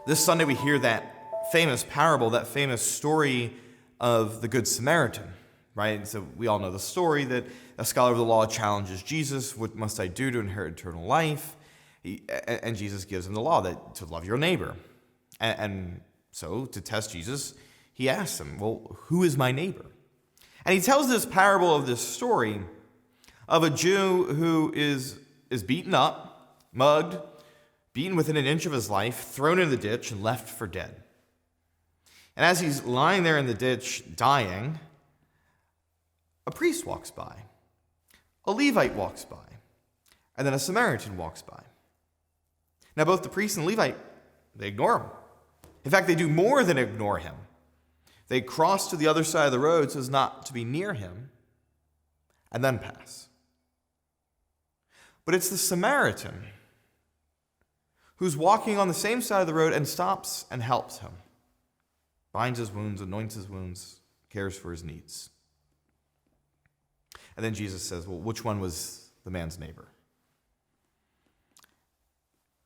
This Sunday we hear that famous parable, that famous story of the Good Samaritan, right? So we all know the story that a scholar of the law challenges Jesus, what must I do to inherit eternal life? And Jesus gives him the law that to love your neighbor. And so to test Jesus, he asks him, well, who is my neighbor? And he tells this parable of this story of a Jew who is beaten up, mugged, beaten within an inch of his life, thrown in the ditch, and left for dead. And as he's lying there in the ditch, dying, a priest walks by, a Levite walks by, and then a Samaritan walks by. Now, both the priest and the Levite, they ignore him. In fact, they do more than ignore him. They cross to the other side of the road so as not to be near him, and then pass. But it's the Samaritan who's walking on the same side of the road and stops and helps him, binds his wounds, anoints his wounds, cares for his needs. And then Jesus says, well, which one was the man's neighbor?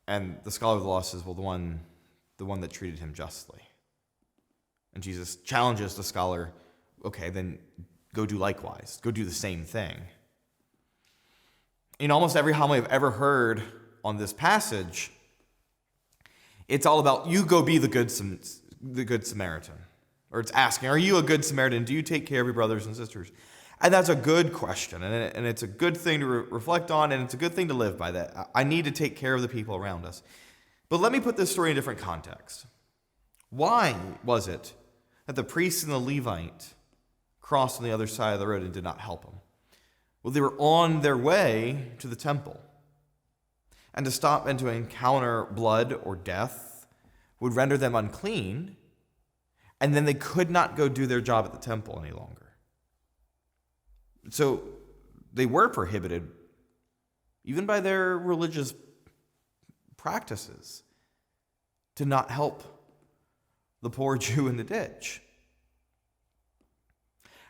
And the scholar of the law says, well, the one that treated him justly. And Jesus challenges the scholar, okay, then go do likewise. Go do the same thing. In almost every homily I've ever heard on this passage, it's all about you go be the good Samaritan. Or it's asking, are you a good Samaritan? Do you take care of your brothers and sisters? And that's a good question, and it's a good thing to reflect on, and it's a good thing to live by that. I need to take care of the people around us. But let me put this story in a different context. Why was it that the priest and the Levite crossed on the other side of the road and did not help him? Well, they were on their way to the temple. And to stop and to encounter blood or death would render them unclean, and then they could not go do their job at the temple any longer. So they were prohibited, even by their religious practices, to not help the poor Jew in the ditch.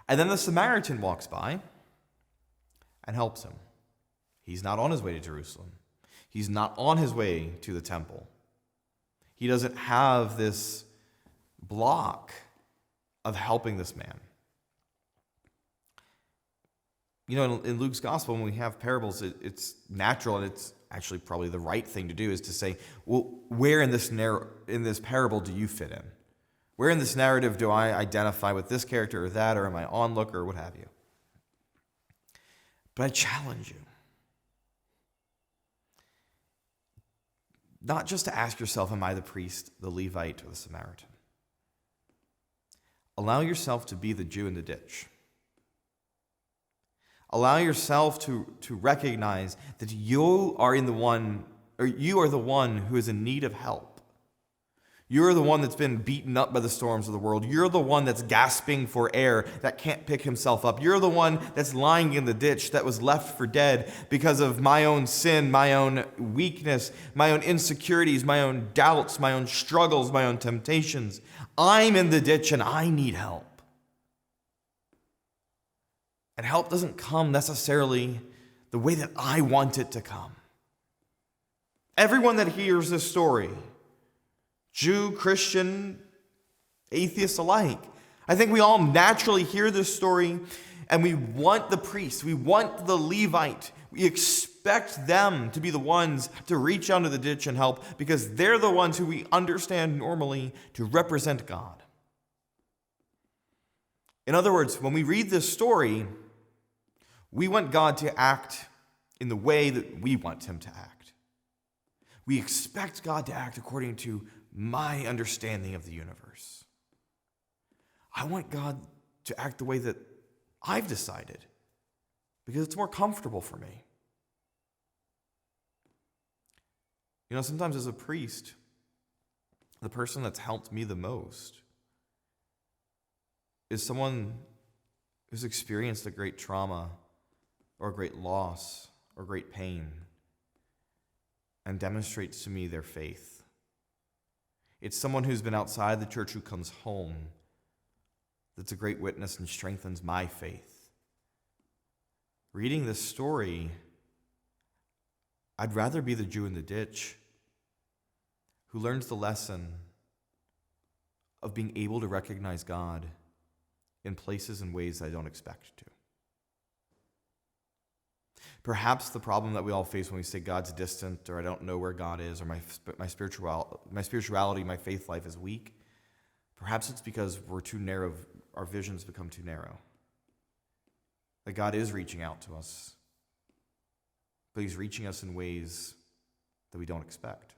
And then the Samaritan walks by and helps him. He's not on his way to Jerusalem. He's not on his way to the temple. He doesn't have this block of helping this man. You know, in Luke's gospel, when we have parables, it's natural and it's actually probably the right thing to do is to say, well, where in this parable do you fit in? Where in this narrative do I identify with this character or that, or am I onlooker or what have you? But I challenge you, not just to ask yourself, am I the priest, the Levite, or the Samaritan? Allow yourself to be the Jew in the ditch. Allow yourself to recognize that you are the one who is in need of help. You're the one that's been beaten up by the storms of the world. You're the one that's gasping for air, that can't pick himself up. You're the one that's lying in the ditch, that was left for dead because of my own sin, my own weakness, my own insecurities, my own doubts, my own struggles, my own temptations. I'm in the ditch and I need help. And help doesn't come necessarily the way that I want it to come. Everyone that hears this story, Jew, Christian, atheist alike, I think we all naturally hear this story and we want the priest, we want the Levite, we expect them to be the ones to reach out into the ditch and help because they're the ones who we understand normally to represent God. In other words, when we read this story, we want God to act in the way that we want him to act. We expect God to act according to my understanding of the universe. I want God to act the way that I've decided because it's more comfortable for me. You know, sometimes as a priest, the person that's helped me the most is someone who's experienced a great trauma or great loss or great pain and demonstrates to me their faith. It's someone who's been outside the church who comes home that's a great witness and strengthens my faith. Reading this story, I'd rather be the Jew in the ditch who learns the lesson of being able to recognize God in places and ways I don't expect to. Perhaps the problem that we all face when we say God's distant, or I don't know where God is, or my spirituality, my faith life is weak, perhaps it's because we're too narrow, our visions become too narrow. That God is reaching out to us, but he's reaching us in ways that we don't expect.